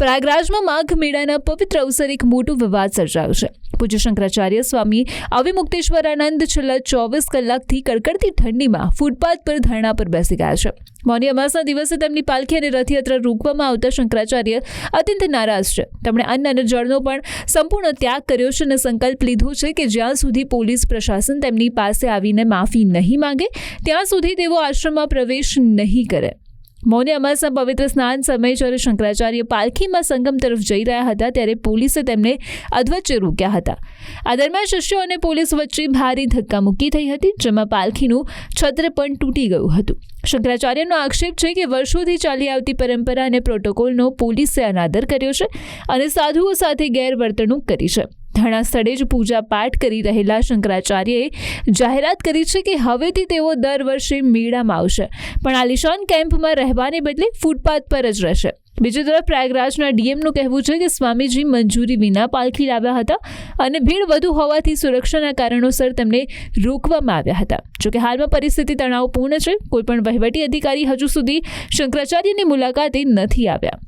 પ્રયાગરાજમાં માઘ મેળાના પવિત્ર અવસરે એક મોટો વિવાદ સર્જાયો છે. પૂજ્ય શંકરાચાર્ય સ્વામી અવિમુક્તેશ્વરાનંદ છેલ્લા 24 કલાકથી કડકડતી ઠંડીમાં ફૂટપાથ પર ધરણા પર બેસી ગયા છે. મૌની અમાસના દિવસે તેમની પાલખી અને રથયાત્રા રોકવામાં આવતા શંકરાચાર્ય અત્યંત નારાજ છે. તેમણે અન્ન અને જળનો પણ સંપૂર્ણ ત્યાગ કર્યો છે અને સંકલ્પ લીધો છે કે જ્યાં સુધી પોલીસ પ્રશાસન તેમની પાસે આવીને માફી નહીં માંગે ત્યાં સુધી તેઓ આશ્રમમાં પ્રવેશ નહીં કરે. મૌની અમાસના પવિત્ર સ્નાન સમયે જ્યારે શંકરાચાર્ય પાલખીમાં સંગમ તરફ જઈ રહ્યા હતા ત્યારે પોલીસે તેમને અધવચ્ચે રોક્યા હતા. આ દરમિયાન શિષ્યો અને પોલીસ વચ્ચે ભારે ધક્કામુક્કી થઈ હતી, જેમાં પાલખીનું છત્ર પણ તૂટી ગયું હતું. શંકરાચાર્યનો આક્ષેપ છે કે વર્ષોથી ચાલી આવતી પરંપરા અને પ્રોટોકોલનો પોલીસે અનાદર કર્યો છે અને સાધુઓ સાથે ગેરવર્તણૂક કરી છે. ધરણા સ્થળે જ પૂજા પાઠ કરી રહેલા શંકરાચાર્યએ જાહેરાત કરી છે કે હવેથી તેઓ દર વર્ષે મેળામાં આવશે, પણ આલિશાન કેમ્પમાં રહેવાને બદલે ફૂટપાથ પર જ રહેશે. બીજી તરફ પ્રયાગરાજના ડીએમનું કહેવું છે કે સ્વામીજી મંજૂરી વિના પાલખી લાવ્યા હતા અને ભીડ વધુ હોવાથી સુરક્ષાના કારણોસર તેમને રોકવામાં આવ્યા હતા. જોકે હાલમાં પરિસ્થિતિ તણાવપૂર્ણ છે. કોઈપણ વહીવટી અધિકારી હજુ સુધી શંકરાચાર્યની મુલાકાતે નથી આવ્યા.